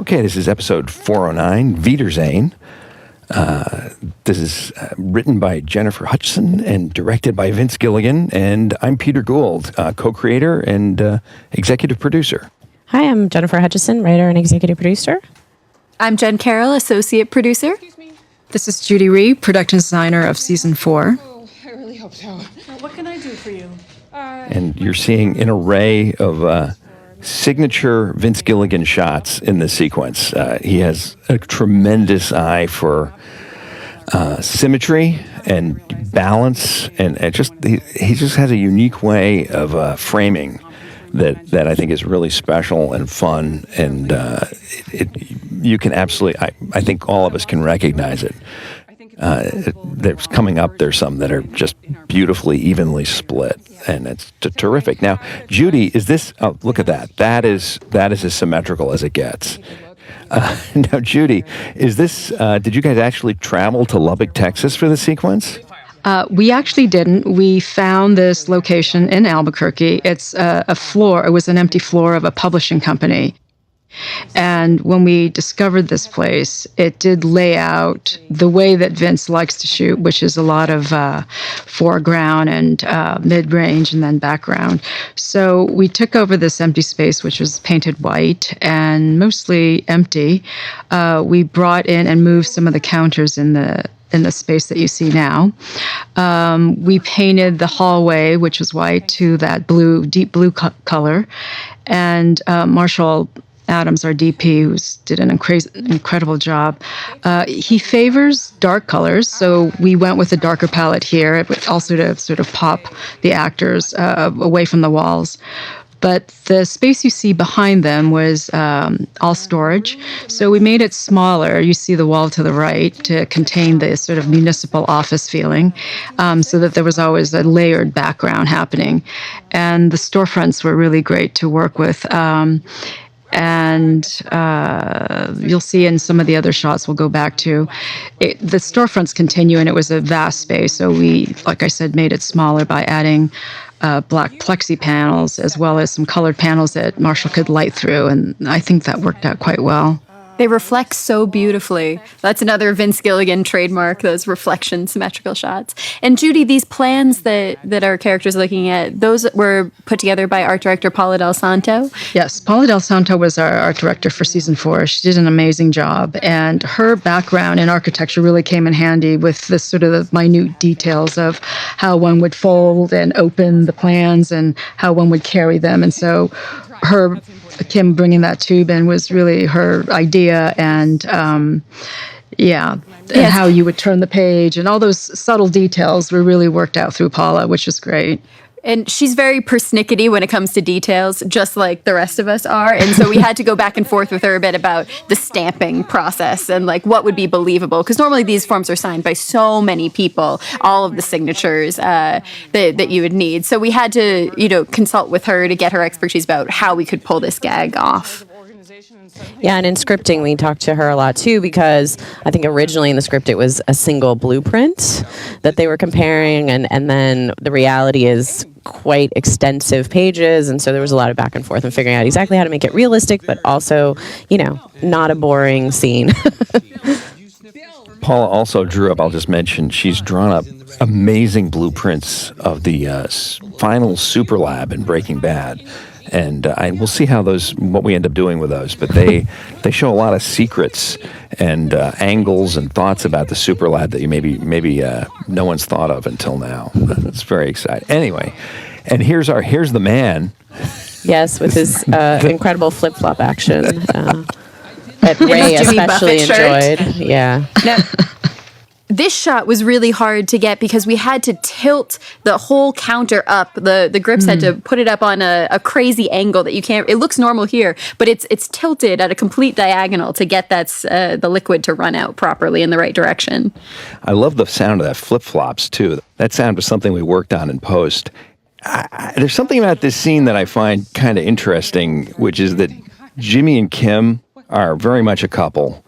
Okay, this is episode 409, Wiedersehen. This is written by Gennifer Hutchison and directed by Vince Gilligan, and I'm Peter Gould, co-creator and executive producer. Hi, I'm Gennifer Hutchison, writer and executive producer. I'm Jenn Carroll, associate producer. This is Judy Rhee, production designer of season 4. Oh, I really hope so. What can I do for you? And you're seeing an array of signature Vince Gilligan shots in this sequence. He has a tremendous eye for symmetry and balance, and he just has a unique way of framing that I think is really special and fun, and you can absolutely, I think all of us can recognize it. There's coming up, there's some that are just beautifully, evenly split, and it's terrific. Now, Judy, is this, oh, look at that. That is as symmetrical as it gets. Now, Judy, is this, did you guys actually travel to Lubbock, Texas for the sequence? We actually didn't. We found this location in Albuquerque. It's a floor. It was an empty floor of a publishing company. And when we discovered this place, it did lay out the way that Vince likes to shoot, which is a lot of foreground and mid-range and then background. So we took over this empty space, which was painted white and mostly empty. We brought in and moved some of the counters in the space that you see now. We painted the hallway, which was white, to that blue, deep blue color. And Marshall Adams, our DP, who did an incredible job, he favors dark colors, so we went with a darker palette here, also to sort of pop the actors away from the walls. But the space you see behind them was all storage, so we made it smaller. You see the wall to the right to contain the sort of municipal office feeling, so that there was always a layered background happening. And the storefronts were really great to work with. And you'll see in some of the other shots we'll go back to, the storefronts continue, and it was a vast space. So we, like I said, made it smaller by adding black plexi panels as well as some colored panels that Marshall could light through. And I think that worked out quite well. They reflect so beautifully. That's another Vince Gilligan trademark, those reflection symmetrical shots. And Judy, these plans that our characters are looking at, those were put together by art director Paula Del Santo? Yes, Paula Del Santo was our art director for season 4. She did an amazing job, and her background in architecture really came in handy with the sort of the minute details of how one would fold and open the plans and how one would carry them. And so Kim bringing that tube in was really her idea, and and how you would turn the page, and all those subtle details were really worked out through Paula, which is great. And she's very persnickety when it comes to details, just like the rest of us are. And so we had to go back and forth with her a bit about the stamping process and like what would be believable. Because normally these forms are signed by so many people, all of the signatures that you would need. So we had to, consult with her to get her expertise about how we could pull this gag off. Yeah, and in scripting, we talked to her a lot, too, because I think originally in the script it was a single blueprint that they were comparing, and then the reality is quite extensive pages, and so there was a lot of back and forth and figuring out exactly how to make it realistic, but also, not a boring scene. Paula also drew up, I'll just mention, she's drawn up amazing blueprints of the final Superlab in Breaking Bad. And we'll see what we end up doing with those. But they show a lot of secrets and angles and thoughts about the Superlab that you maybe no one's thought of until now. It's very exciting. Anyway, and here's the man. Yes, with his incredible flip-flop action that Rhea especially enjoyed. Yeah. Now, this shot was really hard to get because we had to tilt the whole counter up. The grips had to put it up on a crazy angle that you can't. It looks normal here, but it's tilted at a complete diagonal to get the liquid to run out properly in the right direction. I love the sound of that flip-flops too. That sound was something we worked on in post. There's something about this scene that I find kind of interesting, which is that Jimmy and Kim are very much a couple.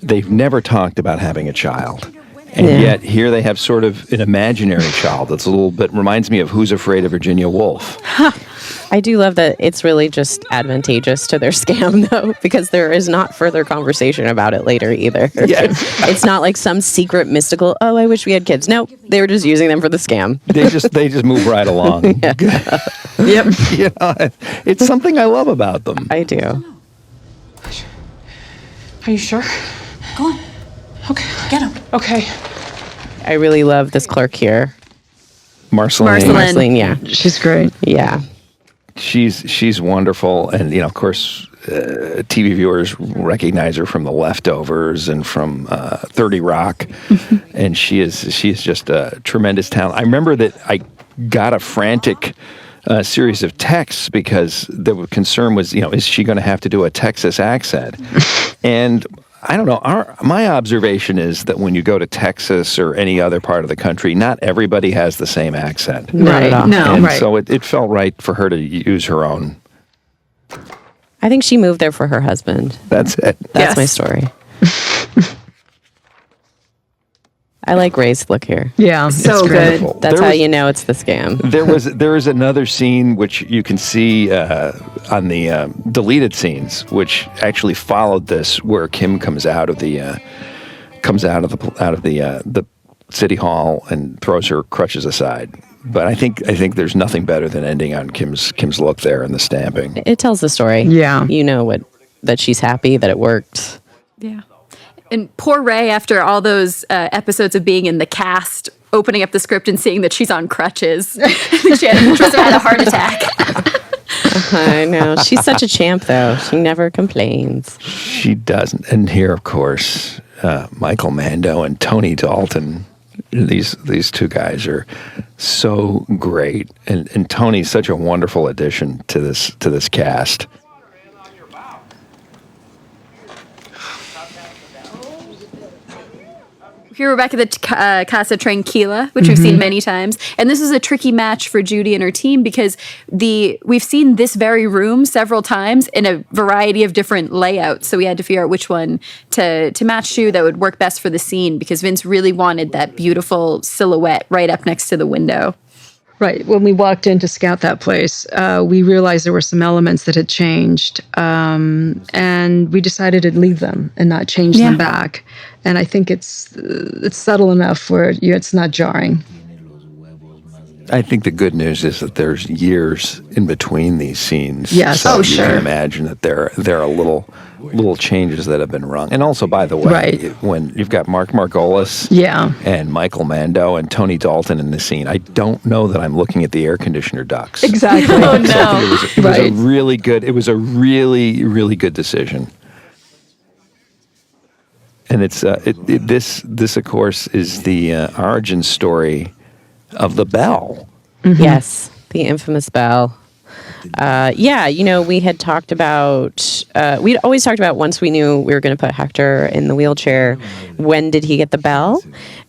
They've never talked about having a child. And yet here they have sort of an imaginary child that's a little bit, reminds me of Who's Afraid of Virginia Woolf. I do love that it's really just advantageous to their scam, though, because there is not further conversation about it later either. Yeah. It's not like some secret mystical, oh, I wish we had kids. No, they were just using them for the scam. They just move right along. Yep. You know, it's something I love about them. I do. Are you sure? Go on. Okay. Get him. Okay. I really love this clerk here. Marceline. Marceline, yeah. She's great. Yeah. She's wonderful, and of course, TV viewers recognize her from The Leftovers and from 30 Rock, and she is just a tremendous talent. I remember that I got a frantic series of texts because the concern was, is she going to have to do a Texas accent? And I don't know. My observation is that when you go to Texas or any other part of the country, not everybody has the same accent. Not at all. No, And right. so it felt right for her to use her own. I think she moved there for her husband. That's it. That's my story. I like Rhee's look here. Yeah. So it's great. good. That's There how was- you know it's the scam. There is another scene which you can see on the deleted scenes, which actually followed this, where Kim comes out of the city hall and throws her crutches aside. But I think there's nothing better than ending on Kim's look there and the stamping. It tells the story. Yeah. You know that she's happy, that it worked. Yeah. And poor Rhea, after all those episodes of being in the cast, opening up the script and seeing that she's on crutches. She must have had a heart attack. I know. She's such a champ, though. She never complains. She doesn't. And here, of course, Michael Mando and Tony Dalton. These two guys are so great, and Tony's such a wonderful addition to this cast. Here we're back at the Casa Tranquila, which we've seen many times. And this is a tricky match for Judy and her team because we've seen this very room several times in a variety of different layouts. So we had to figure out which one to match to that would work best for the scene because Vince really wanted that beautiful silhouette right up next to the window. Right. When we walked in to scout that place, we realized there were some elements that had changed, and we decided to leave them and not change them back. And I think it's subtle enough where it's not jarring. I think the good news is that there's years in between these scenes. Yes. So Oh, you sure. can imagine that there are little changes that have been wrong. And also, by the way, Right. when you've got Mark Margolis Yeah. and Michael Mando and Tony Dalton in the scene, I don't know that I'm looking at the air conditioner ducts. Exactly. Oh, So I no. think it was a really, really good decision. And it's this of course is the origin story of the bell. Yes, the infamous bell. We had talked about, we'd always talked about once we knew we were going to put Hector in the wheelchair, when did he get the bell?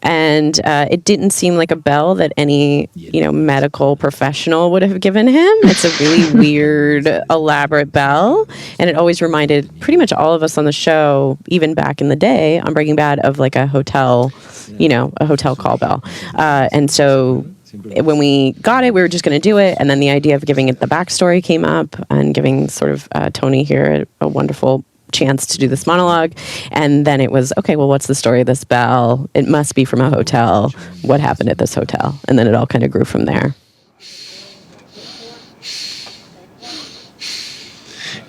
And it didn't seem like a bell that any, medical professional would have given him. It's a really weird, elaborate bell. And it always reminded pretty much all of us on the show, even back in the day on Breaking Bad, of like a hotel, a hotel call bell. And so when we got it, we were just going to do it. And then the idea of giving it the backstory came up and giving sort of Tony here a wonderful chance to do this monologue. And then it was, okay, well, what's the story of this bell? It must be from a hotel. What happened at this hotel? And then it all kind of grew from there.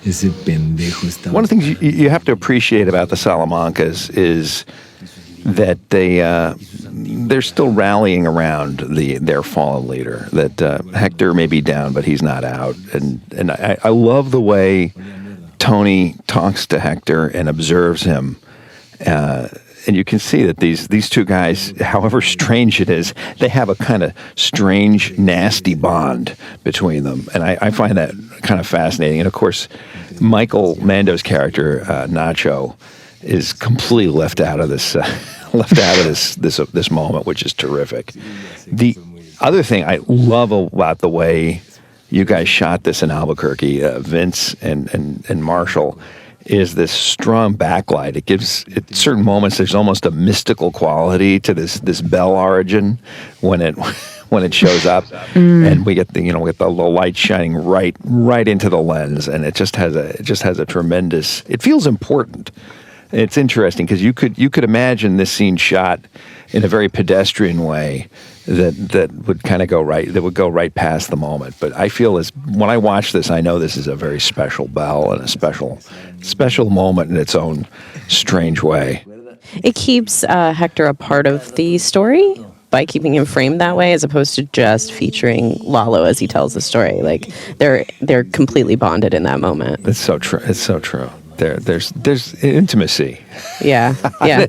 One of the things you have to appreciate about the Salamancas is that they're still rallying around their fallen leader. That Hector may be down, but he's not out. And I love the way Tony talks to Hector and observes him. And you can see that these two guys, however strange it is, they have a kind of strange, nasty bond between them. And I find that kind of fascinating. And of course, Michael Mando's character, Nacho, is completely left out of this this moment, which is terrific. The other thing I love about the way you guys shot this in Albuquerque, Vince and Marshall, is this strong backlight. It gives, at certain moments, there's almost a mystical quality to this bell origin when when it shows up, and we get the light shining right into the lens, and it just has a tremendous. It feels important. It's interesting because you could imagine this scene shot in a very pedestrian way that would kind of go right past the moment. But I feel when I watch this, I know this is a very special bell and a special moment in its own strange way. It keeps Hector a part of the story by keeping him framed that way, as opposed to just featuring Lalo as he tells the story. Like they're completely bonded in that moment. It's so true. It's so true. There's intimacy. Yeah.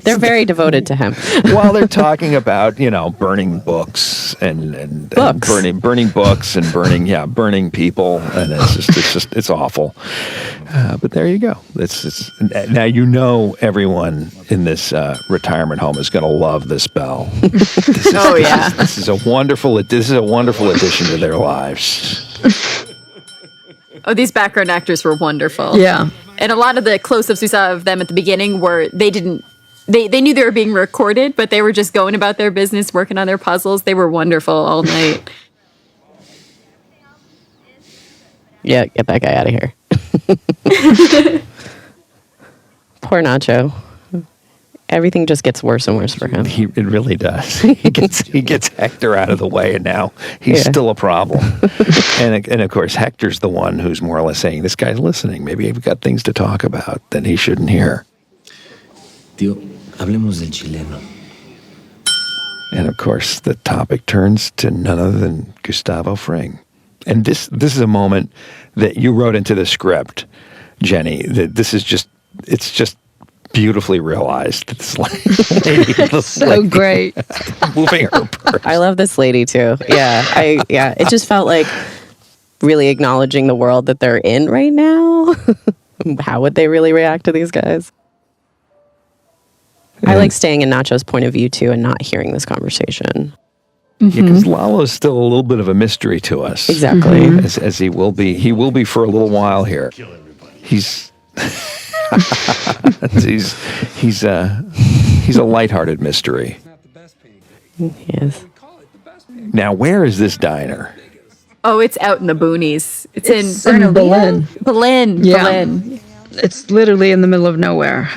They're very devoted to him. While they're talking about burning books and burning books and burning people, and it's awful. But there you go. It's now everyone in this retirement home is going to love this bell. This is a wonderful addition to their lives. Oh, these background actors were wonderful. Yeah. And a lot of the close-ups we saw of them at the beginning were, they knew they were being recorded, but they were just going about their business, working on their puzzles. They were wonderful all night. Yeah, get that guy out of here. Poor Nacho. Everything just gets worse and worse for him. It really does. He gets Hector out of the way, and now he's still a problem. and of course, Hector's the one who's more or less saying, "This guy's listening. Maybe we've got things to talk about that he shouldn't hear." Tío, hablemos del chileno. And of course, the topic turns to none other than Gustavo Fring. And this is a moment that you wrote into the script, Jenny. That it's just beautifully realized. This lady, Great. moving her purse. I love this lady too. Yeah. It just felt like really acknowledging the world that they're in right now. How would they really react to these guys? I like staying in Nacho's point of view too and not hearing this conversation. Because Lalo's still a little bit of a mystery to us. Exactly. As he will be. He will be for a little while here. He's he's a lighthearted mystery. Yes. Now, where is this diner? Oh, it's out in the boonies. It's in Berlin. Berlin. Yeah. Berlin. It's literally in the middle of nowhere.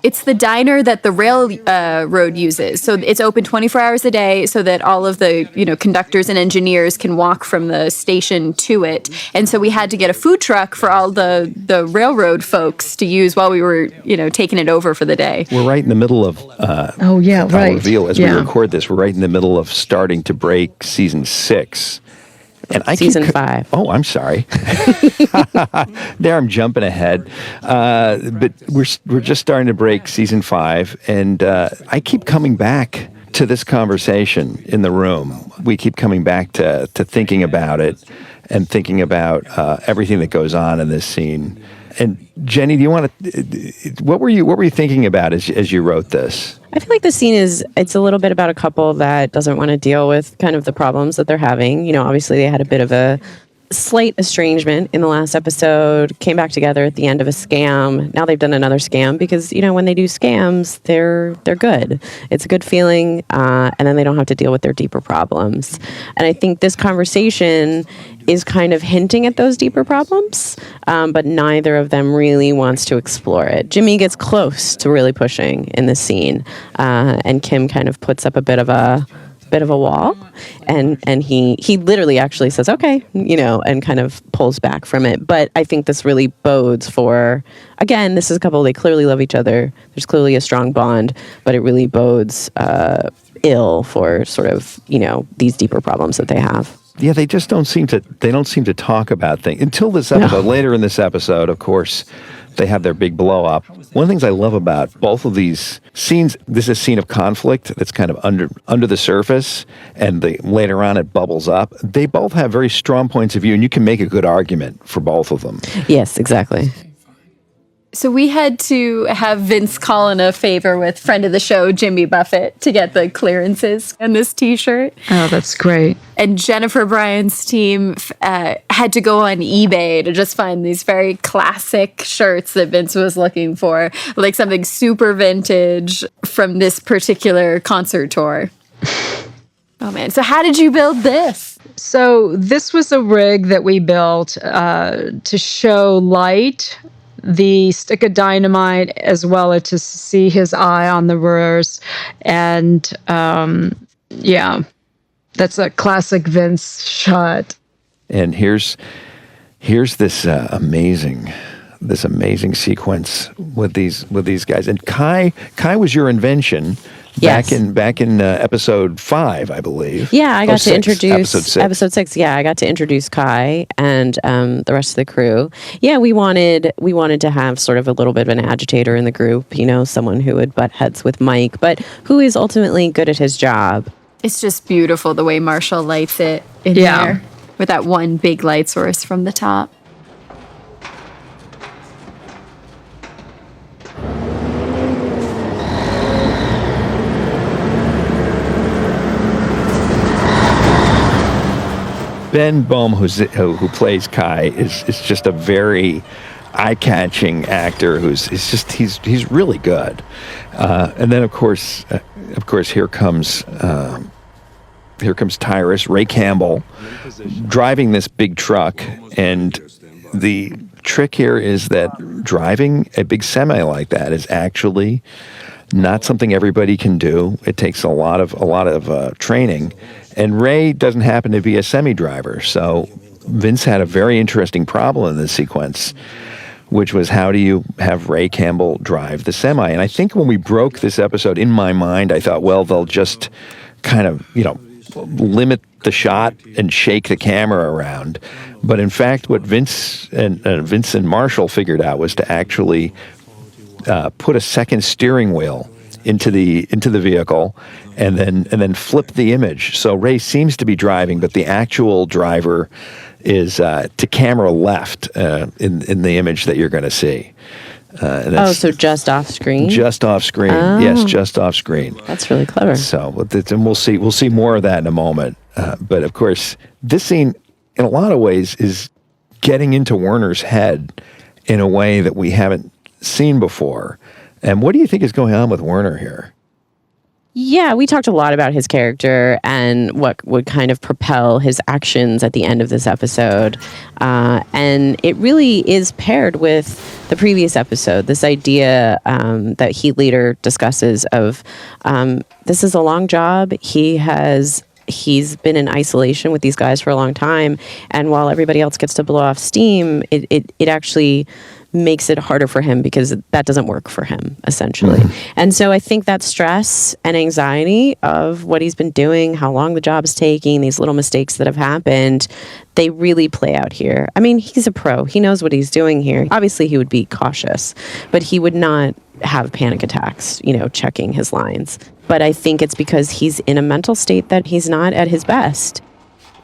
It's the diner that the railroad uses. So it's open 24 hours a day so that all of the, conductors and engineers can walk from the station to it. And so we had to get a food truck for all the railroad folks to use while we were, taking it over for the day. We're right in the middle of I'll reveal as we record this. We're right in the middle of starting to break season 6. And Season 5. Oh, I'm sorry. There, I'm jumping ahead. But we're just starting to break season 5, and I keep coming back to this conversation in the room. We keep coming back to thinking about it and thinking about everything that goes on in this scene. And Jenny, do you want to? What were you thinking about as you wrote this? I feel like the scene it's a little bit about a couple that doesn't want to deal with kind of the problems that they're having. Obviously they had a bit of a slight estrangement in the last episode, came back together at the end of a scam. Now they've done another scam because, when they do scams, they're good. It's a good feeling, and then they don't have to deal with their deeper problems. And I think this conversation is kind of hinting at those deeper problems, but neither of them really wants to explore it. Jimmy gets close to really pushing in this scene, and Kim kind of puts up a bit of a wall, and he literally actually says okay, and kind of pulls back from it. But I think this really bodes for, again, this is a couple, they clearly love each other, there's clearly a strong bond, but it really bodes ill for sort of these deeper problems that they have. Yeah, they just don't seem to talk about things until this episode. No. Later in this episode, of course, they have their big blow up. One of the things I love about both of these scenes, this is a scene of conflict that's kind of under the surface, and later on it bubbles up. They both have very strong points of view, and you can make a good argument for both of them. Yes, exactly. So we had to have Vince call in a favor with friend of the show, Jimmy Buffett, to get the clearances on this T-shirt. Oh, that's great. And Jennifer Bryan's team had to go on eBay to just find these very classic shirts that Vince was looking for, like something super vintage from this particular concert tour. Oh man, so how did you build this? So this was a rig that we built to show Light the stick of dynamite as well as to see his eye on the rears. And that's a classic Vince shot. And here's this amazing sequence with these guys. And Kai was your invention. Yes. Back in episode 5, I believe. Yeah, I got to 6, introduce episode 6. Yeah, I got to introduce Kai and the rest of the crew. Yeah, we wanted to have sort of a little bit of an agitator in the group, someone who would butt heads with Mike, but who is ultimately good at his job. It's just beautiful the way Marshall lights it in there with that one big light source from the top. Ben Bohm, who plays Kai, is just a very eye-catching actor. He's really good. And then of course here comes Tyrus, Ray Campbell, driving this big truck. And the trick here is that driving a big semi like that is actually not something everybody can do. It takes a lot of training. And Rhea doesn't happen to be a semi-driver, so Vince had a very interesting problem in this sequence, which was how do you have Ray Campbell drive the semi? And I think when we broke this episode, in my mind, I thought, well, they'll just kind of, limit the shot and shake the camera around. But in fact, what Vince and Marshall figured out was to actually put a second steering wheel into the vehicle, and then flip the image. So Rhea seems to be driving, but the actual driver is to camera left in the image that you're going to see. So just off screen? Just off screen. Oh. Yes, just off screen. That's really clever. So, and we'll see more of that in a moment. But of course, this scene, in a lot of ways, is getting into Werner's head in a way that we haven't seen before. And what do you think is going on with Werner here? Yeah, we talked a lot about his character and what would kind of propel his actions at the end of this episode. And it really is paired with the previous episode, this idea that he later discusses of this is a long job. He's been in isolation with these guys for a long time. And while everybody else gets to blow off steam, it actually makes it harder for him because that doesn't work for him, essentially. Mm-hmm. And so I think that stress and anxiety of what he's been doing, how long the job's taking, these little mistakes that have happened, they really play out here. I mean, he's a pro. He knows what he's doing here. Obviously, he would be cautious, but he would not have panic attacks, checking his lines. But I think it's because he's in a mental state that he's not at his best.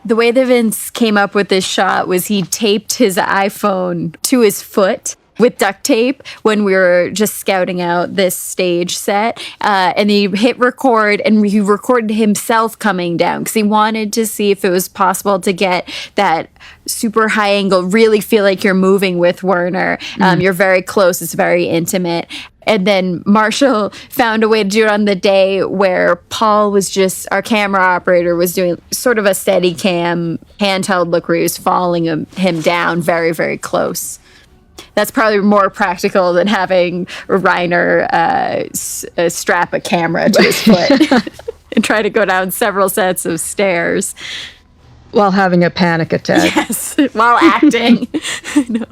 The way that Vince came up with this shot was he taped his iPhone to his foot with duct tape when we were just scouting out this stage set. And he hit record and he recorded himself coming down because he wanted to see if it was possible to get that super high angle, really feel like you're moving with Werner. You're very close. It's very intimate. And then Marshall found a way to do it on the day where Paul was just, our camera operator was doing sort of a steady cam handheld look where he was following him down very, very close. That's probably more practical than having Reiner strap a camera to his foot and try to go down several sets of stairs. While having a panic attack. Yes, while acting. No.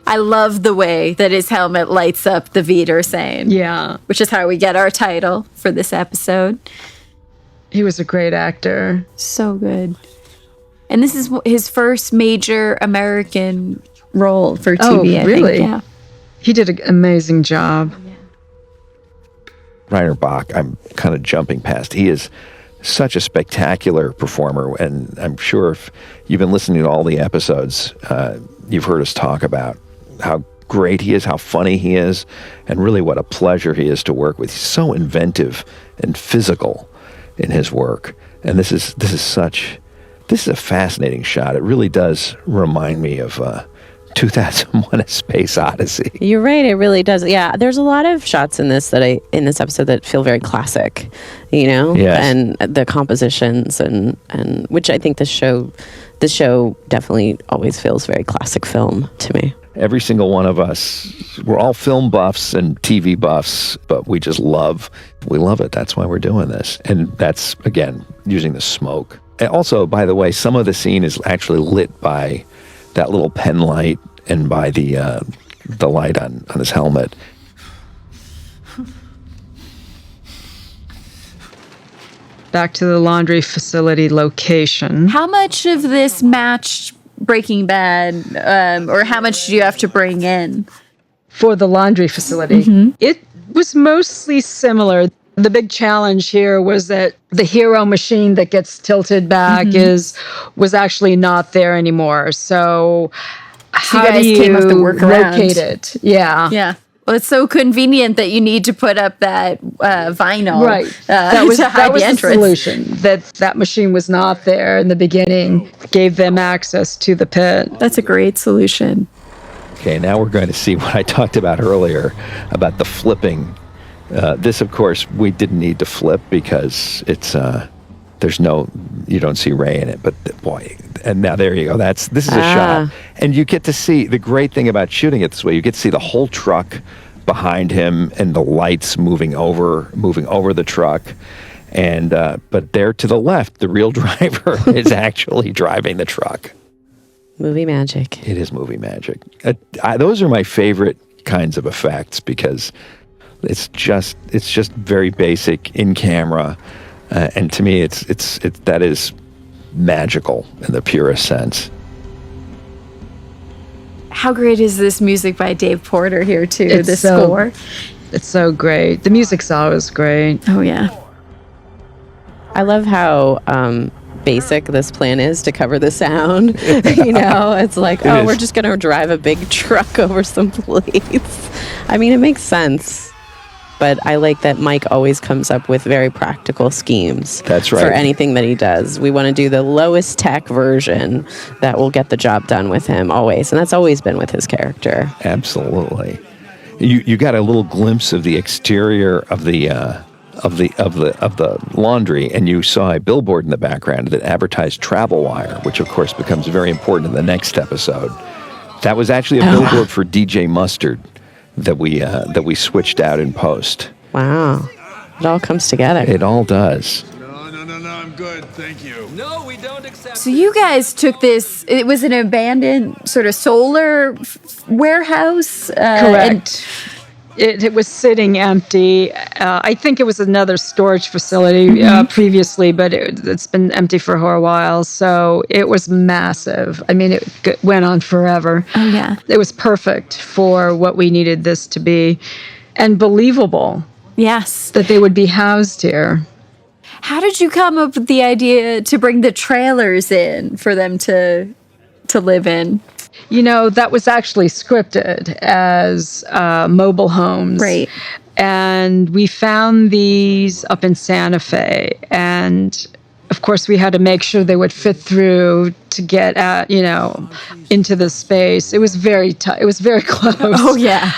I love the way that his helmet lights up the Wiedersehen. Yeah. Which is how we get our title for this episode. He was a great actor. So good. And this is his first major American role for TV, I really? think. Yeah. He did an amazing job. Yeah. Rainer Bach, I'm kind of jumping past. He is such a spectacular performer, and I'm sure if you've been listening to all the episodes, you've heard us talk about how great he is, how funny he is, and really what a pleasure he is to work with. He's so inventive and physical in his work, and this is a fascinating shot. It really does remind me of 2001: A Space Odyssey. You're right. It really does. Yeah, there's a lot of shots in this episode that feel very classic, Yes. and the compositions and which I think the show definitely always feels very classic film to me. Every single one of us, we're all film buffs and TV buffs, but we love it. That's why we're doing this. And that's, again, using the smoke. And also, by the way, some of the scene is actually lit by that little pen light and by the light on his helmet. Back to the laundry facility location. How much of this matched Breaking Bad, or how much do you have to bring in? For the laundry facility, it was mostly similar. The big challenge here was that the hero machine that gets tilted back was actually not there anymore. So how do you came up the workaround. locate it? Yeah. Yeah. Well, it's so convenient that you need to put up that vinyl, Right. That was to hide the the entrance. solution. That machine was not there in the beginning. Gave them access to the pit. That's a great solution. Okay, now we're going to see what I talked about earlier about the flipping. This, of course, we didn't need to flip because it's you don't see Rhea in it, but boy, and now there you go. This is a shot, and you get to see the great thing about shooting it this way. You get to see the whole truck behind him and the lights moving over the truck, and but there to the left, the real driver is actually driving the truck. Movie magic. It is movie magic. Those are my favorite kinds of effects because it's just very basic in camera. And to me, that is magical in the purest sense. How great is this music by Dave Porter here too? It's score. It's so great. The music's always great. Oh yeah. I love how basic this plan is to cover the sound. It's like, we're just going to drive a big truck over some plates. I mean, it makes sense. But I like that Mike always comes up with very practical schemes. That's right. For anything that he does. We want to do the lowest tech version that will get the job done with him always. And that's always been with his character. Absolutely. You got a little glimpse of the exterior of the laundry, and you saw a billboard in the background that advertised travel wire, which of course becomes very important in the next episode. That was actually a billboard for DJ Mustard that we switched out in post. Wow. It all comes together. It all does. No, I'm good, thank you. No, we don't accept. So you guys took this. It was an abandoned sort of solar warehouse. Correct. It was sitting empty. I think it was another storage facility previously, but it's been empty for a while. So it was massive. I mean, it went on forever. Oh, yeah. It was perfect for what we needed this to be, and believable. Yes. That they would be housed here. How did you come up with the idea to bring the trailers in for them to live in? That was actually scripted as mobile homes. Right. And we found these up in Santa Fe. And of course, we had to make sure they would fit through to get at, into the space. It was very tight. It was very close. Oh, yeah.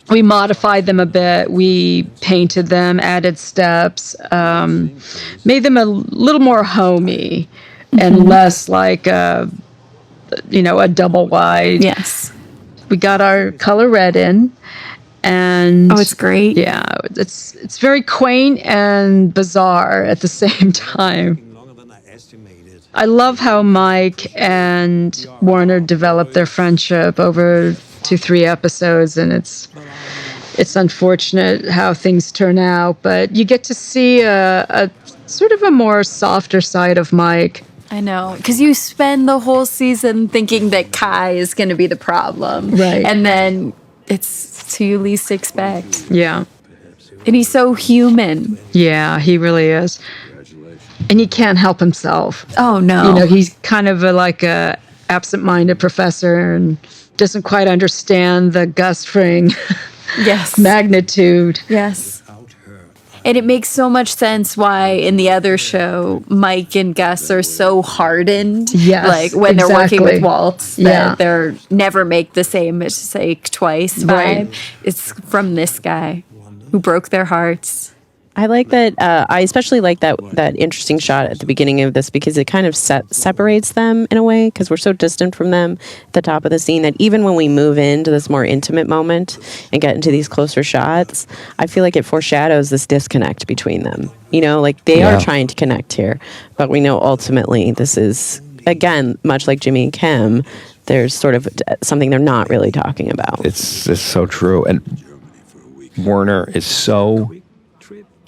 We modified them a bit. We painted them, added steps, made them a little more homey and less like a double wide. Yes. We got our color red in, and it's great. Yeah, it's very quaint and bizarre at the same time. I love how Mike and Werner developed their friendship over 2-3 episodes, and it's unfortunate how things turn out, but you get to see a sort of a more softer side of Mike. I know, because you spend the whole season thinking that Kai is going to be the problem. Right. And then it's who you least expect. Yeah. And he's so human. Yeah, he really is. And he can't help himself. Oh, no. He's kind of like a absent-minded professor and doesn't quite understand the Gus Fring yes. magnitude. Yes. And it makes so much sense why in the other show, Mike and Gus are so hardened. Yes, like when they're working exactly. with Waltz, that Yeah. they're never make the same mistake twice vibe. Right. It's from this guy who broke their hearts. I like that. I especially like that interesting shot at the beginning of this because it kind of separates them in a way because we're so distant from them at the top of the scene that even when we move into this more intimate moment and get into these closer shots, I feel like it foreshadows this disconnect between them. You know, like they are trying to connect here, but we know ultimately this is, again, much like Jimmy and Kim, there's sort of something they're not really talking about. It's so true. And Werner is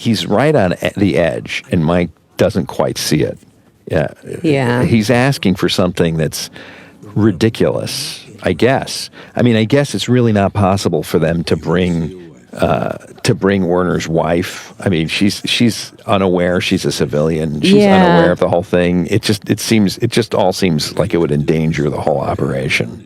he's right on the edge, and Mike doesn't quite see it. Yeah. He's asking for something that's ridiculous, I guess. I mean, I guess it's really not possible for them to bring Werner's wife. I mean, she's unaware. She's a civilian. She's unaware of the whole thing. It just all seems like it would endanger the whole operation.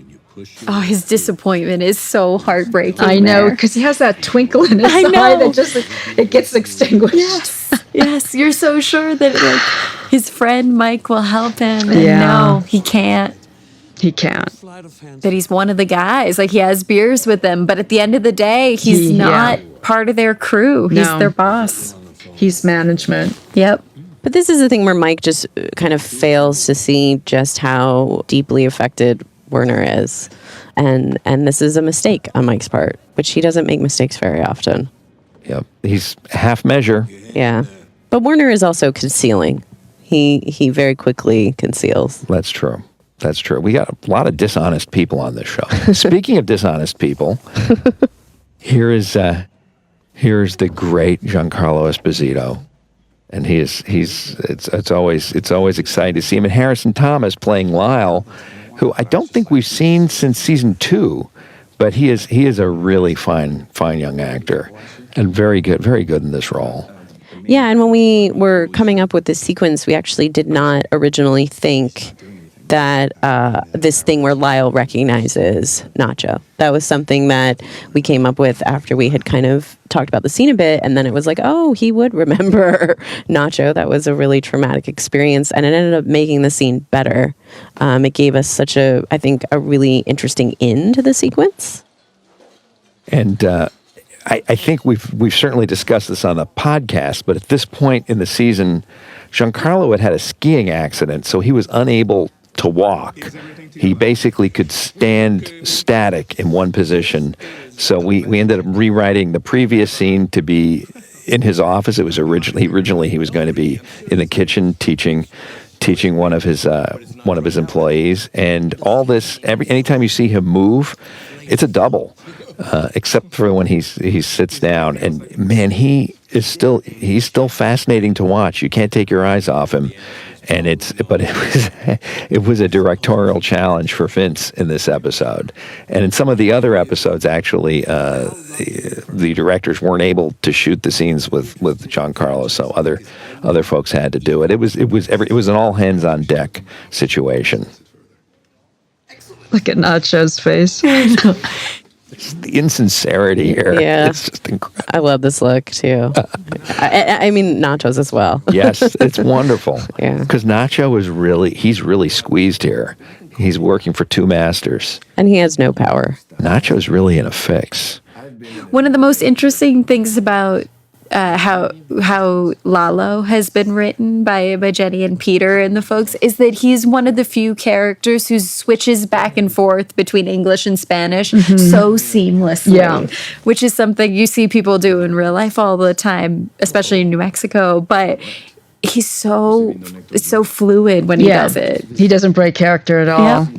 Oh, his disappointment is so heartbreaking. I know, because he has that twinkle in his eye that just it gets extinguished. Yes, you're so sure that like his friend Mike will help him, and no, he can't. He can't. That he's one of the guys. Like he has beers with them, but at the end of the day, he's not part of their crew. He's their boss. He's management. Yep. But this is the thing where Mike just kind of fails to see just how deeply affected Werner is. And this is a mistake on Mike's part, which he doesn't make mistakes very often. Yep. He's half measure. Yeah. But Werner is also concealing. He very quickly conceals. That's true. That's true. We got a lot of dishonest people on this show. Speaking of dishonest people, here's the great Giancarlo Esposito. And it's always exciting to see him. And Harrison Thomas playing Lyle, who I don't think we've seen since season 2, but he is a really fine young actor and very good in this role. Yeah, and when we were coming up with this sequence, we actually did not originally think that this thing where Lyle recognizes Nacho. That was something that we came up with after we had kind of talked about the scene a bit, and then it was like, oh, he would remember Nacho. That was a really traumatic experience, and it ended up making the scene better. It gave us I think, a really interesting end to the sequence. And I think we've certainly discussed this on the podcast, but at this point in the season, Giancarlo had a skiing accident, so he was unable to walk. He basically could stand static in one position. So we ended up rewriting the previous scene to be in his office. It was originally he was going to be in the kitchen teaching one of his employees. And all this, anytime you see him move, it's a double, except for when he sits down. And man, he's still fascinating to watch. You can't take your eyes off him. And it was a directorial challenge for Vince in this episode, and in some of the other episodes, actually, the directors weren't able to shoot the scenes with Giancarlo, so other folks had to do it. It was an all hands on deck situation. Look at Nacho's face. The insincerity here. Yeah. It's just incredible. I love this look, too. I mean, Nacho's as well. Yes, it's wonderful. Yeah. Because Nacho he's really squeezed here. He's working for two masters. And he has no power. Nacho's really in a fix. One of the most interesting things about how Lalo has been written by Jenny and Peter and the folks is that he's one of the few characters who switches back and forth between English and Spanish so seamlessly, which is something you see people do in real life all the time, especially in New Mexico. But he's so fluid when he does it. He doesn't break character at all. Yep.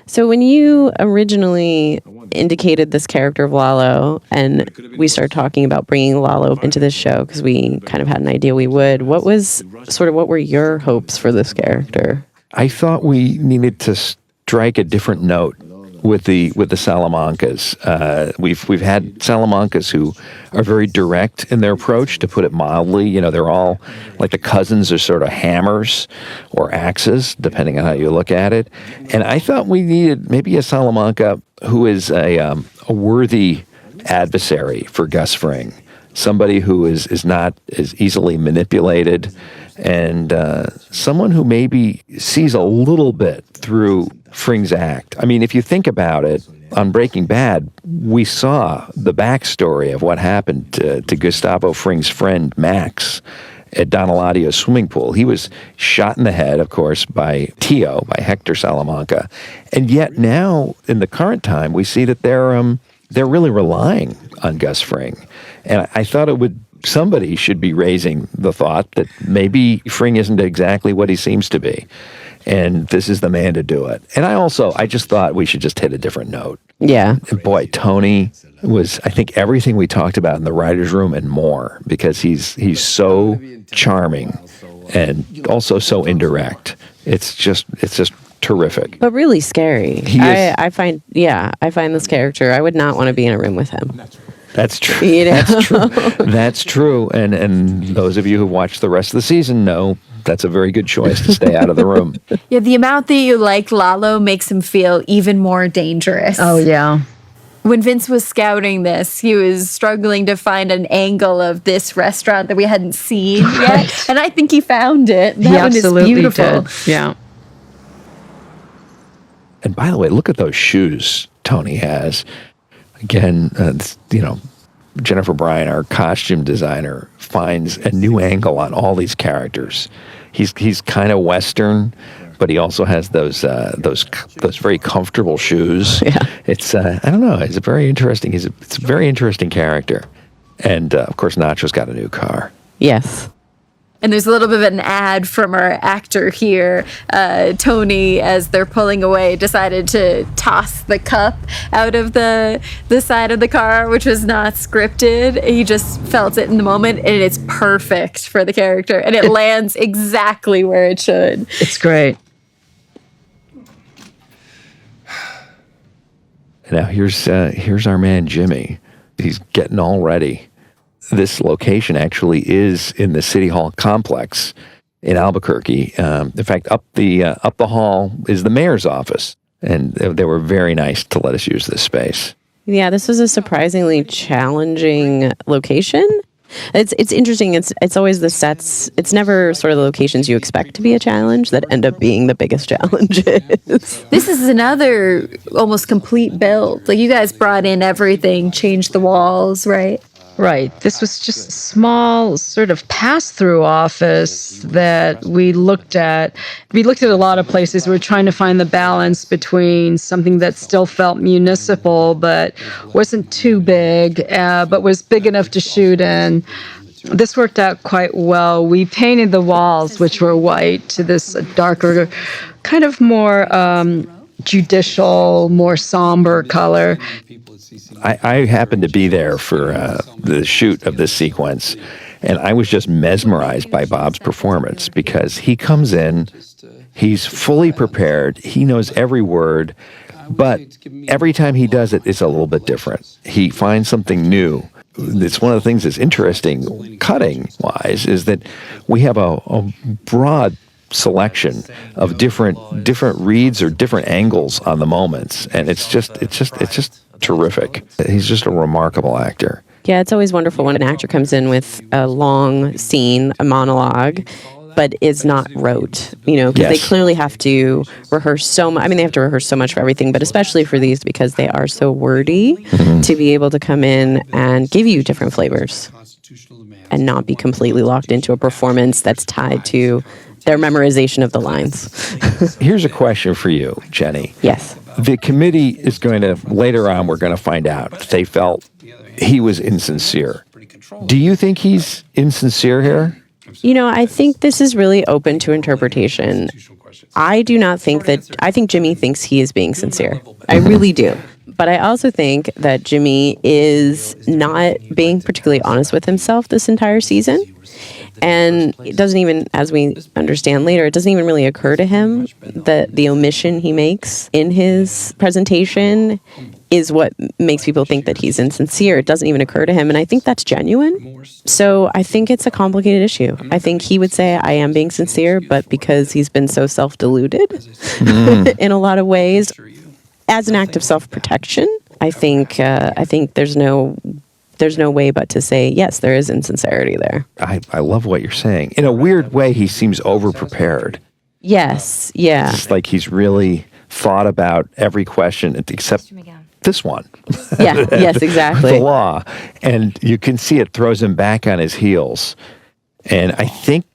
So when you originally indicated this character of Lalo, and we started talking about bringing Lalo into this show because we kind of had an idea we would, what were your hopes for this character? I thought we needed to strike a different note with the Salamancas. We've had Salamancas who are very direct in their approach, to put it mildly. You know, they're all like the cousins are sort of hammers or axes, depending on how you look at it. And I thought we needed maybe a Salamanca who is a worthy adversary for Gus Fring. somebody who is not as easily manipulated, and someone who maybe sees a little bit through Fring's act. I mean, if you think about it, on Breaking Bad, we saw the backstory of what happened to Gustavo Fring's friend Max at Don Eladio's swimming pool. He was shot in the head, of course, by Tio, by Hector Salamanca. And yet now, in the current time, we see that they're really relying on Gus Fring. And I thought somebody should be raising the thought that maybe Fring isn't exactly what he seems to be. And this is the man to do it. And I just thought we should just hit a different note. Yeah. And boy, Tony was, I think, everything we talked about in the writer's room and more, because he's so charming and also so indirect. It's just terrific. But really scary. I find this character, I would not want to be in a room with him. That's true. You know? That's true. That's true. And those of you who watch the rest of the season know that's a very good choice to stay out of the room. Yeah, the amount that you like Lalo makes him feel even more dangerous. Oh, yeah. When Vince was scouting this, he was struggling to find an angle of this restaurant that we hadn't seen yet. And I think he found it. That He one absolutely is beautiful. did. Yeah. And by the way, look at those shoes Tony has. Again, Gennifer Bryan, our costume designer, finds a new angle on all these characters. He's kind of Western, but he also has those very comfortable shoes. Yeah. It's I don't know. It's a very interesting. It's a very interesting character, and of course, Nacho's got a new car. Yes. And there's a little bit of an ad from our actor here. Tony, as they're pulling away, decided to toss the cup out of the side of the car, which was not scripted. He just felt it in the moment, and it's perfect for the character. And it lands exactly where it should. It's great. Now here's our man Jimmy. He's getting all ready. This location actually is in the City Hall complex in Albuquerque. In fact, up the hall is the mayor's office, and they were very nice to let us use this space. Yeah, this was a surprisingly challenging location. It's interesting. It's always the sets. It's never sort of the locations you expect to be a challenge that end up being the biggest challenges. This is another almost complete build. Like, you guys brought in everything, changed the walls, right? Right. This was just a small sort of pass-through office that we looked at. We looked at a lot of places. We were trying to find the balance between something that still felt municipal but wasn't too big, but was big enough to shoot in. This worked out quite well. We painted the walls, which were white, to this darker, kind of more judicial, more somber color. I happened to be there for the shoot of this sequence, and I was just mesmerized by Bob's performance, because he comes in, he's fully prepared, he knows every word, but every time he does it, it's a little bit different. He finds something new. It's one of the things that's interesting, cutting-wise, is that we have a broad selection of different reads or different angles on the moments, and it's just terrific. He's just a remarkable actor. Yeah, it's always wonderful when an actor comes in with a long scene, a monologue, but is not rote, because they clearly have to rehearse so much. I mean, they have to rehearse so much for everything, but especially for these, because they are so wordy, to be able to come in and give you different flavors and not be completely locked into a performance that's tied to their memorization of the lines. Here's a question for you, Jenny. Yes. The committee is going to, later on, we're going to find out if they felt he was insincere. Do you think he's insincere here? I think this is really open to interpretation. I think Jimmy thinks he is being sincere. I really do. But I also think that Jimmy is not being particularly honest with himself this entire season. And it doesn't even, as we understand later, it doesn't even really occur to him that the omission he makes in his presentation is what makes people think that he's insincere. It doesn't even occur to him. And I think that's genuine. So I think it's a complicated issue. I think he would say, I am being sincere, but because he's been so self-deluded in a lot of ways, as an act of self-protection, I think there's no there's no way but to say, yes, there is insincerity there. I love what you're saying. In a weird way, he seems over-prepared. Yes, yeah. It's like he's really thought about every question except this one. Yeah, yes, exactly. The law. And you can see it throws him back on his heels. And I think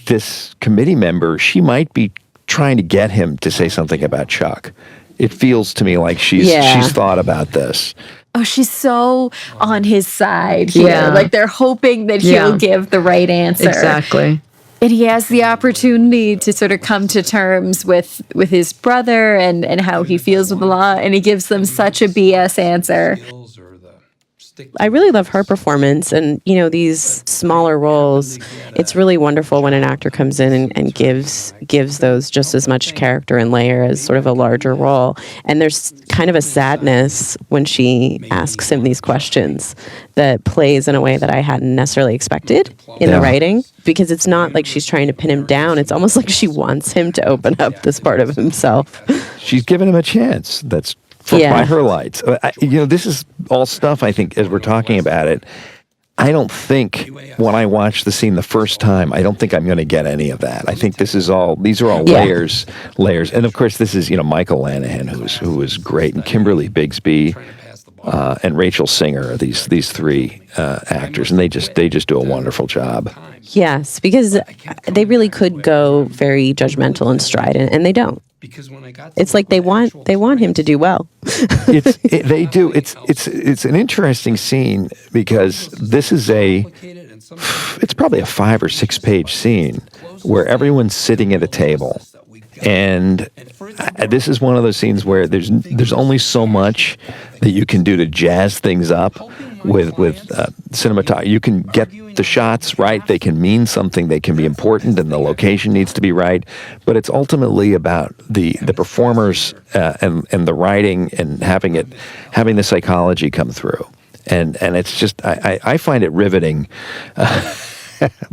this committee member, she might be trying to get him to say something about Chuck. It feels to me like she's thought about this. Oh, she's so on his side here. Yeah. Like they're hoping that he'll give the right answer. Exactly. And he has the opportunity to sort of come to terms with his brother and how he feels with the law, and he gives them such a BS answer. I really love her performance, and these smaller roles, it's really wonderful when an actor comes in and gives those just as much character and layer as sort of a larger role. And there's kind of a sadness when she asks him these questions that plays in a way that I hadn't necessarily expected in the writing, because it's not like she's trying to pin him down. It's almost like she wants him to open up this part of himself. She's given him a chance. That's by her lights. This is all stuff, I think, as we're talking about it, I don't think when I watch the scene the first time, I don't think I'm going to get any of that. I think these are all layers. And of course, this is, Michael Lanahan, who is great, and Kimberly Bigsby, and Rachel Singer, these three actors, and they just do a wonderful job. Yes, because they really could go very judgmental and strident, and they don't. It's like they want him to do well. They do. It's an interesting scene because this is it's probably a 5 or 6 page scene where everyone's sitting at a table, and this is one of those scenes where there's only so much that you can do to jazz things up with cinematography. You can get the shots right, they can mean something, they can be important, and the location needs to be right, but it's ultimately about the performers and the writing and having the psychology come through, and it's just I find it riveting.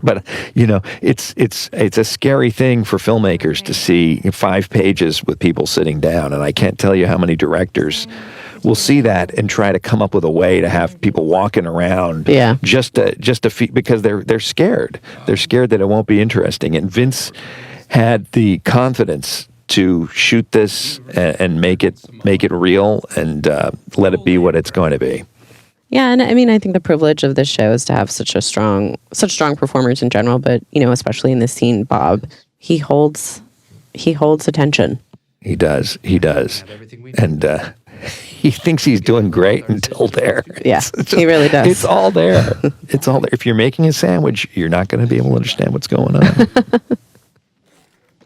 But it's a scary thing for filmmakers to see 5 pages with people sitting down, and I can't tell you how many directors will see that and try to come up with a way to have people walking around, just to because they're scared. They're scared that it won't be interesting. And Vince had the confidence to shoot this and make it real and let it be what it's going to be. Yeah, and I mean, I think the privilege of this show is to have such strong performers in general, but especially in this scene, Bob, he holds attention. He does, and he thinks he's doing great until there. Yeah, he really does. It's all there. It's all there. If you're making a sandwich, you're not going to be able to understand what's going on.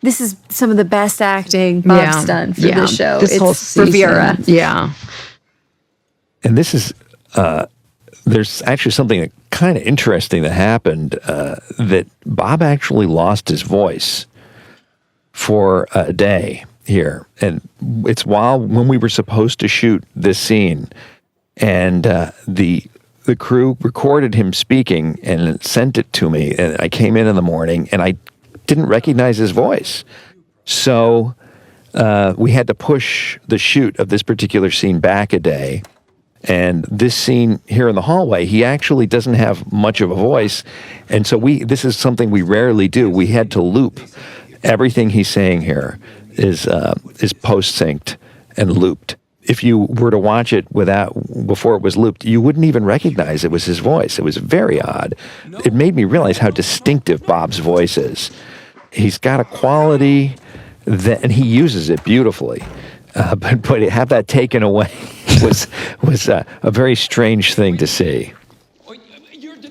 This is some of the best acting Bob's done for this show. This whole season. Riviera. Yeah. And this is, there's actually something kind of interesting that happened, that Bob actually lost his voice for a day here. And it's when we were supposed to shoot this scene, and the crew recorded him speaking and sent it to me. And I came in the morning and I didn't recognize his voice. So we had to push the shoot of this particular scene back a day. And this scene here in the hallway, he actually doesn't have much of a voice. And so this is something we rarely do. We had to loop. Everything he's saying here is post-synced and looped. If you were to watch it before it was looped, you wouldn't even recognize it was his voice. It was very odd. It made me realize how distinctive Bob's voice is. He's got a quality and he uses it beautifully. But to have that taken away was a very strange thing to see.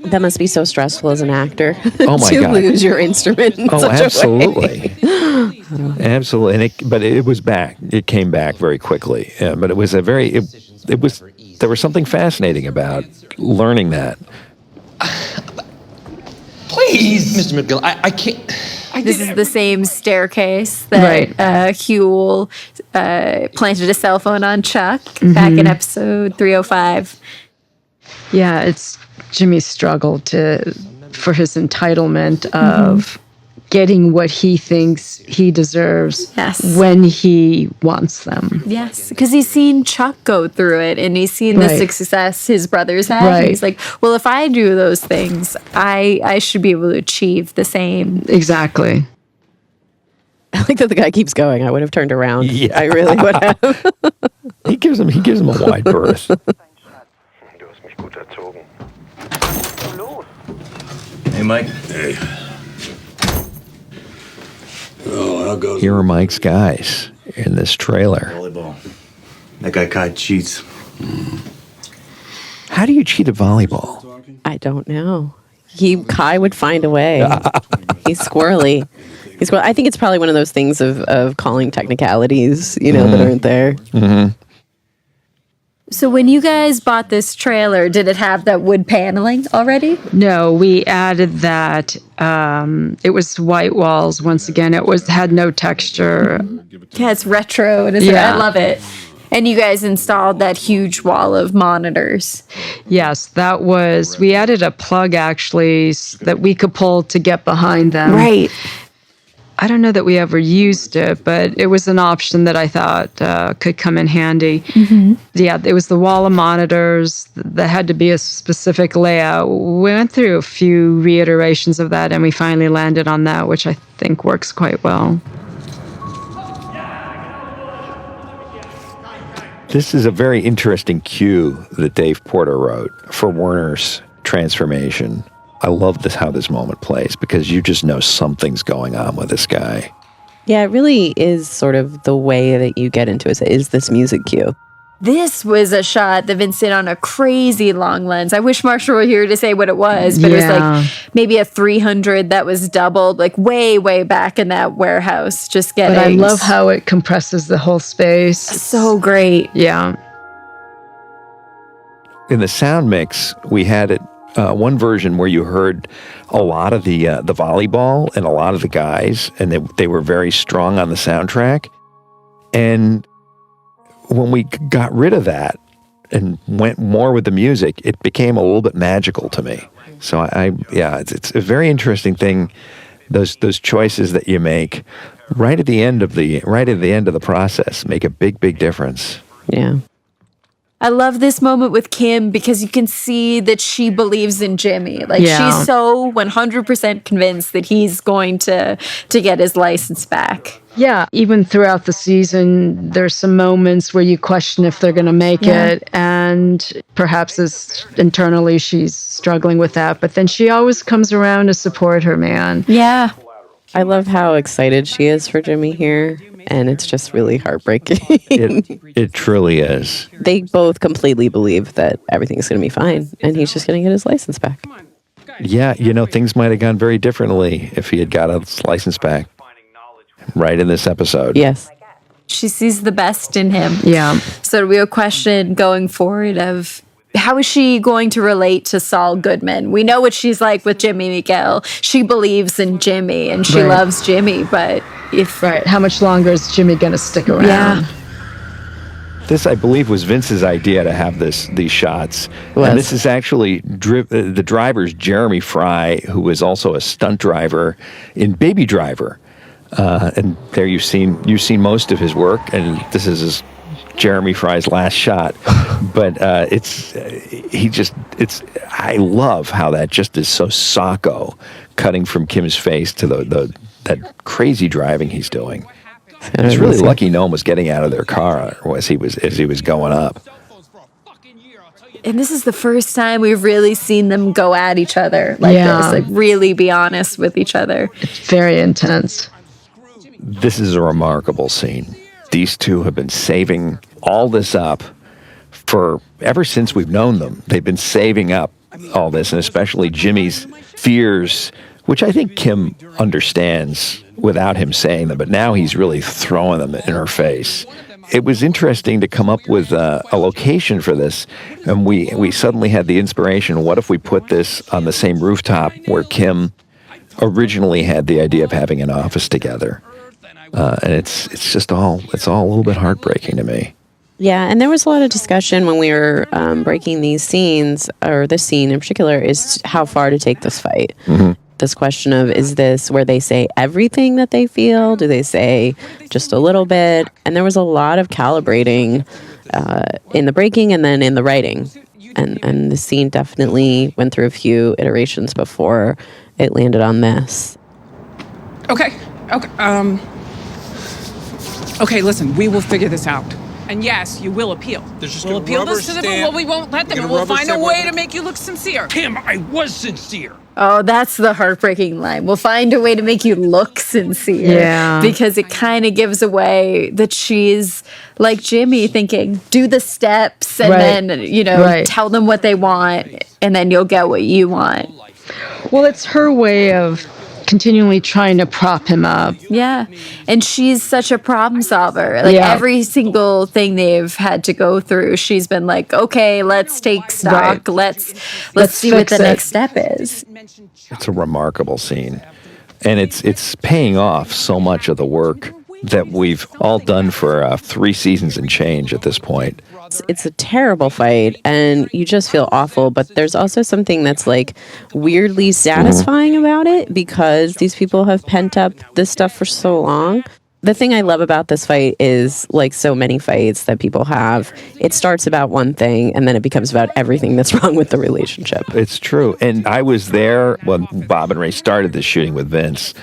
That must be so stressful as an actor. Oh my to God. lose your instrument in such absolutely. a way. Absolutely. But it was back. It came back very quickly. But it was there was something fascinating about learning that. Please, Mr. McGill, I can't. This is the same staircase that Huel planted a cell phone on Chuck back in episode 305. Yeah, it's Jimmy's struggle for his entitlement of getting what he thinks he deserves when he wants them. Yes, because he's seen Chuck go through it, and he's seen the success his brothers had. Right. And he's like, well, if I do those things, I should be able to achieve the same. Exactly. I like that the guy keeps going. I would have turned around. Yeah. I really would have. He gives him a wide berth. Hey, Mike. Hey. Oh, how goes Here are Mike's guys in this trailer. Volleyball. That guy Kai cheats. How do you cheat at volleyball? I don't know. Kai would find a way. He's squirrely. I think it's probably one of those things of calling technicalities, that aren't there. Mm-hmm. So when you guys bought this trailer, did it have that wood paneling already? No, we added that. It was white walls. Once again, had no texture. Yeah, it's retro. And I love it. And you guys installed that huge wall of monitors. Yes, we added a plug actually that we could pull to get behind them. Right. I don't know that we ever used it, but it was an option that I thought could come in handy. Mm-hmm. Yeah, it was the wall of monitors that had to be a specific layout. We went through a few reiterations of that, and we finally landed on that, which I think works quite well. This is a very interesting cue that Dave Porter wrote for Werner's transformation. I love how this moment plays because you just know something's going on with this guy. Yeah, it really is sort of the way that you get into it is this music cue. This was a shot that Vincent on a crazy long lens. I wish Marshall were here to say what it was, but it was like maybe a 300 that was doubled, like way, way back in that warehouse. But I love how it compresses the whole space. So great. Yeah. In the sound mix, we had it. One version where you heard a lot of the volleyball and a lot of the guys, and they were very strong on the soundtrack. And when we got rid of that and went more with the music, it became a little bit magical to me. So it's a very interesting thing. Those choices that you make right at the end of the process make a big difference. Yeah. I love this moment with Kim because you can see that she believes in Jimmy. She's so 100% convinced that he's going to get his license back. Yeah, even throughout the season, there's some moments where you question if they're going to make it, and perhaps internally she's struggling with that, but then she always comes around to support her man. Yeah. I love how excited she is for Jimmy here, and it's just really heartbreaking. It truly is. They both completely believe that everything's going to be fine, and he's just going to get his license back. Yeah, things might have gone very differently if he had got his license back right in this episode. Yes. She sees the best in him. Yeah. So the real question going forward of how is she going to relate to Saul Goodman? We know what she's like with Jimmy Miguel. She believes in Jimmy and she loves Jimmy, but how much longer is Jimmy going to stick around? Yeah. This, I believe, was Vince's idea to have these shots. And this is actually the driver's Jeremy Fry, who was also a stunt driver in Baby Driver. And there you've seen most of his work, and this is Jeremy Fry's last shot. But I love how that just is so Sacco, cutting from Kim's face to that crazy driving he's doing. It's really lucky no one was getting out of their car as he was going up. And this is the first time we've really seen them go at each other this, really be honest with each other. It's very intense. This is a remarkable scene. These two have been saving all this up for ever since we've known them. They've been saving up all this, and especially Jimmy's fears, which I think Kim understands without him saying them, but now he's really throwing them in her face. It was interesting to come up with a location for this, and we suddenly had the inspiration, what if we put this on the same rooftop where Kim originally had the idea of having an office together? And it's all a little bit heartbreaking to me. Yeah, and there was a lot of discussion when we were breaking these scenes, or this scene in particular, is how far to take this fight. Mm-hmm. this question of, is this where they say everything that they feel? Do they say just a little bit? And there was a lot of calibrating in the breaking and then in the writing. And the scene definitely went through a few iterations before it landed on this. Okay. Okay, listen, we will figure this out. And yes, you will appeal. We'll appeal this to them, well, we won't let them, and we'll find a way to make you look sincere. Tim, I was sincere. Oh, that's the heartbreaking line. We'll find a way to make you look sincere. Yeah. Because it kind of gives away that she's like Jimmy, thinking, do the steps and then, tell them what they want, and then you'll get what you want. Well, it's her way of continually trying to prop him up. Yeah. And she's such a problem solver. Like every single thing they've had to go through, she's been like, okay, let's take stock. Right. Let's see what the next step is. It's a remarkable scene. And it's paying off so much of the work that we've all done for 3 seasons and change at this point. It's a terrible fight, and you just feel awful, but there's also something that's like weirdly satisfying about it, because these people have pent up this stuff for so long. The thing I love about this fight is, like so many fights that people have, it starts about one thing and then it becomes about everything that's wrong with the relationship. It's true. And I was there when Bob and Rhee started this shooting with Vince.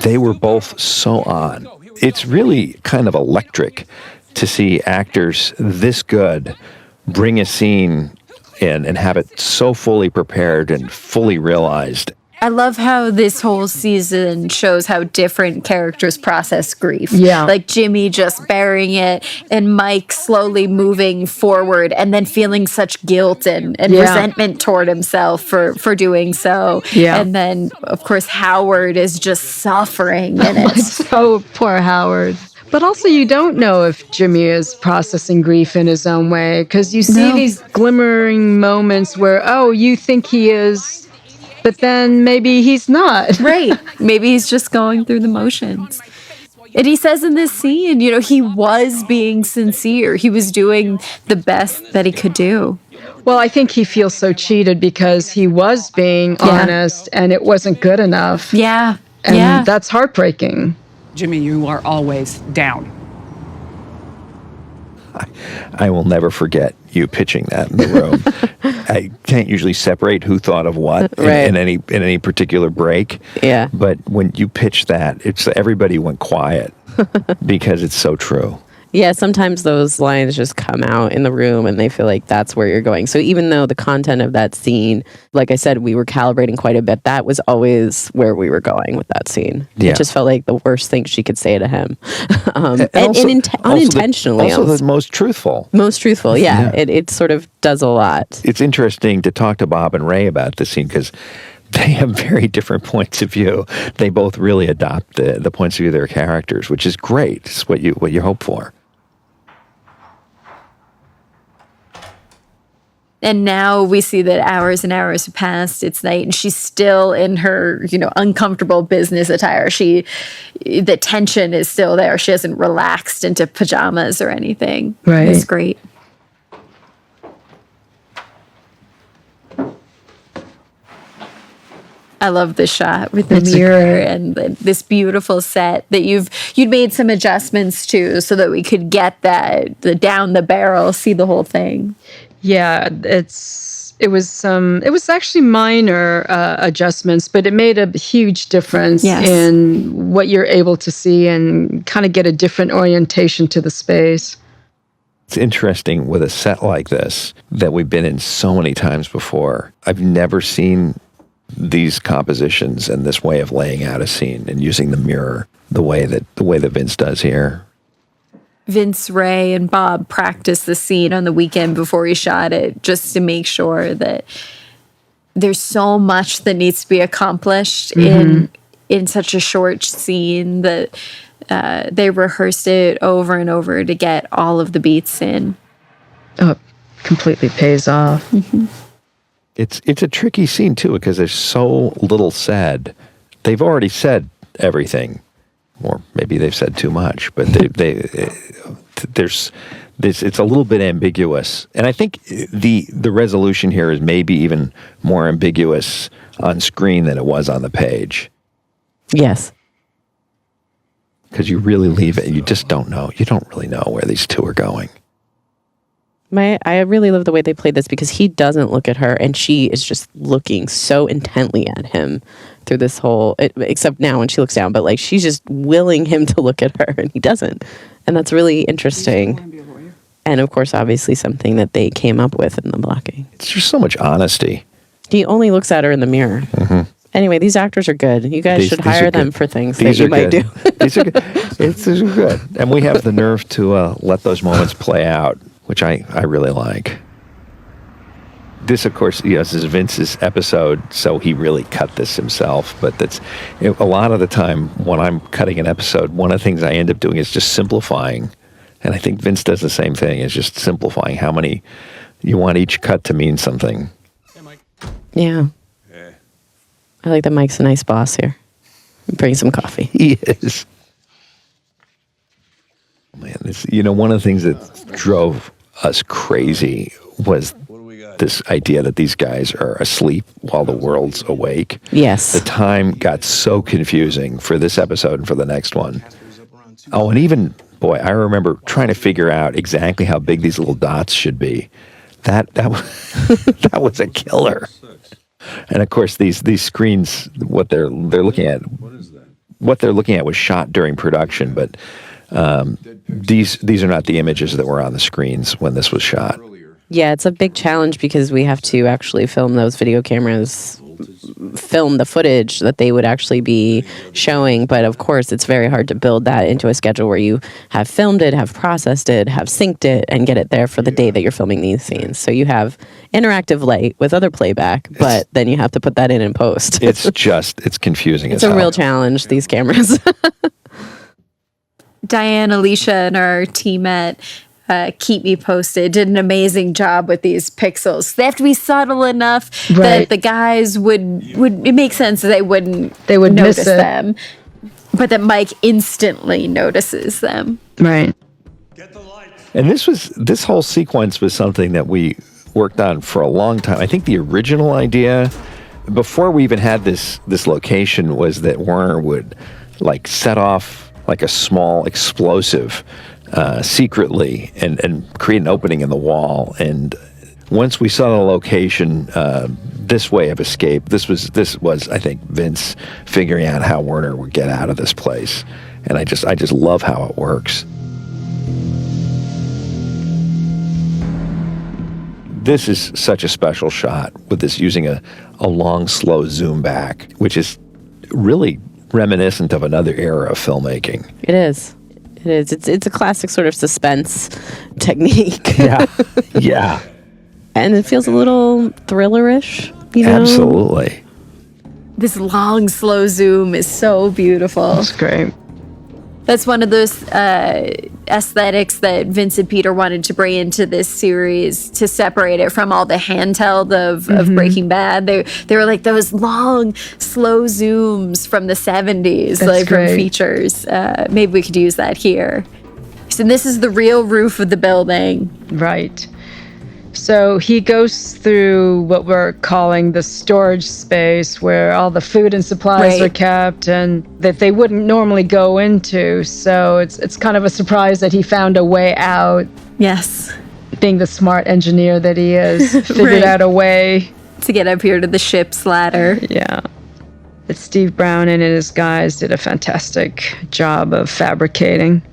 They were both so on. It's really kind of electric to see actors this good bring a scene in and have it so fully prepared and fully realized. I love how this whole season shows how different characters process grief. Yeah. Like Jimmy just bearing it, and Mike slowly moving forward and then feeling such guilt and resentment toward himself for doing so. Yeah. And then, of course, Howard is just suffering in it. So poor Howard. But also, you don't know if Jimmy is processing grief in his own way, because you see these glimmering moments where, you think he is, but then maybe he's not. Right. Maybe he's just going through the motions. And he says in this scene, he was being sincere. He was doing the best that he could do. Well, I think he feels so cheated because he was being honest and it wasn't good enough. Yeah. And that's heartbreaking. Jimmy, you are always down. I will never forget you pitching that in the room. I can't usually separate who thought of what in any particular break. Yeah. But when you pitch that, it's everybody went quiet because it's so true. Yeah, sometimes those lines just come out in the room and they feel like that's where you're going. So even though the content of that scene, like I said, we were calibrating quite a bit, that was always where we were going with that scene. Yeah. It just felt like the worst thing she could say to him. Unintentionally. Unintentionally. Also the most truthful. Most truthful, yeah. It sort of does a lot. It's interesting to talk to Bob and Rhee about this scene because they have very different points of view. They both really adopt the points of view of their characters, which is great. It's what you hope for. And now we see that hours and hours have passed. It's night, and she's still in her, uncomfortable business attire. The tension is still there. She hasn't relaxed into pajamas or anything. Right. It's great. I love this shot with the mirror and this beautiful set that you'd made some adjustments to so that we could get the down the barrel, see the whole thing. Yeah, it was actually minor adjustments, but it made a huge difference in what you're able to see and kind of get a different orientation to the space. It's interesting with a set like this that we've been in so many times before. I've never seen these compositions and this way of laying out a scene and using the mirror the way that Vince does here. Vince, Rhee, and Bob practiced the scene on the weekend before he shot it just to make sure that there's so much that needs to be accomplished in such a short scene that they rehearsed it over and over to get all of the beats in. Oh, it completely pays off. Mm-hmm. It's a tricky scene too because there's so little said. They've already said everything. Or maybe they've said too much, but there's it's a little bit ambiguous. And I think the resolution here is maybe even more ambiguous on screen than it was on the page. Yes. Because you really leave it and you just don't know. You don't really know where these two are going. I really love the way they played this because he doesn't look at her and she is just looking so intently at him through this whole, except now when she looks down, but like she's just willing him to look at her and he doesn't. And that's really interesting. And of course, obviously something that they came up with in the blocking. It's just so much honesty. He only looks at her in the mirror. Mm-hmm. Anyway, these actors are good. You guys should hire them for things that you might do. These are good. These are good. And we have the nerve to let those moments play out, which I really like. This, of course, this is Vince's episode, so he really cut this himself. But that's a lot of the time when I'm cutting an episode, one of the things I end up doing is just simplifying. And I think Vince does the same thing, is just simplifying how many you want each cut to mean something. Hey, Mike. Yeah. I like that Mike's a nice boss here. Bring some coffee. He is. Man, one of the things that drove us crazy was this idea that these guys are asleep while the world's awake. Yes. The time got so confusing for this episode and for the next one. Oh, and even, boy, I remember trying to figure out exactly how big these little dots should be. That was that was a killer. And of course, these screens, what they're looking at, was shot during production, but these are not the images that were on the screens when this was shot. Yeah, it's a big challenge because we have to actually film those video cameras, film the footage that they would actually be showing. But of course, it's very hard to build that into a schedule where you have filmed it, have processed it, have synced it, and get it there for the day that you're filming these scenes. So you have interactive light with other playback, but then you have to put that in post. It's confusing. It's a real challenge, these cameras. Diane, Alicia, and our team at Keep Me Posted did an amazing job with these pixels. They have to be subtle enough that the guys would it makes sense that they would notice them, but that Mike instantly notices them. Right. And this whole sequence was something that we worked on for a long time. I think the original idea, before we even had this location, was that Werner would like set off like a small explosive secretly and create an opening in the wall. And once we saw the location, this way of escape, this was I think Vince figuring out how Werner would get out of this place. And I just love how it works. This is such a special shot with this using a long, slow zoom back, which is really reminiscent of another era of filmmaking. It is. It's a classic sort of suspense technique. Yeah. And it feels a little thriller-ish, Absolutely. This long, slow zoom is so beautiful. That's great. That's one of those aesthetics that Vince and Peter wanted to bring into this series to separate it from all the handheld of Breaking Bad. They were like those long, slow zooms from the 70s, That's great. from features. Maybe we could use that here. So this is the real roof of the building. Right. So he goes through what we're calling the storage space where all the food and supplies are kept and that they wouldn't normally go into. So it's kind of a surprise that he found a way out. Yes. Being the smart engineer that he is, figured out a way to get up here to the ship's ladder. Yeah. But Steve Brown and his guys did a fantastic job of fabricating.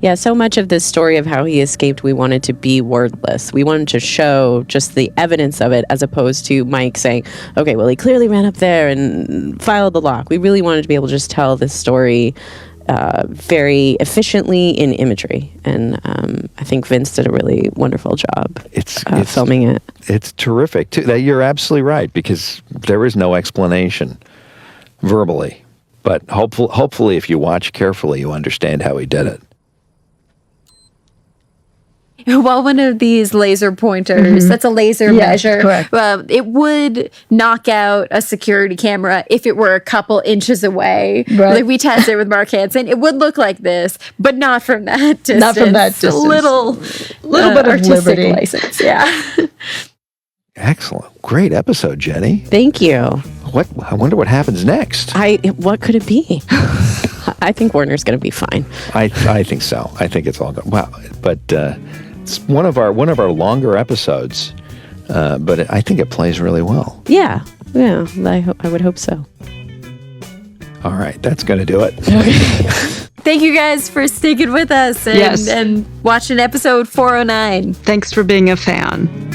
Yeah, so much of this story of how he escaped, we wanted to be wordless. We wanted to show just the evidence of it as opposed to Mike saying, okay, well, he clearly ran up there and filed the lock. We really wanted to be able to just tell this story very efficiently in imagery. And I think Vince did a really wonderful job filming it. It's terrific. You're absolutely right, because there is no explanation verbally. But hopefully, if you watch carefully, you understand how he did it. Well, one of these laser pointers, that's a laser measure, correct. It would knock out a security camera if it were a couple inches away. Right. Like we tested it with Mark Hansen. It would look like this, but not from that distance. Not from that distance. A little bit of artistic liberty. license, yeah. Excellent. Great episode, Jenny. Thank you. I wonder what happens next. What could it be? I think Werner's going to be fine. I think so. I think it's all good. Wow. But it's one of our longer episodes, but I think it plays really well. Yeah. I would hope so. All right. That's going to do it. Thank you guys for sticking with us and watching episode 409. Thanks for being a fan.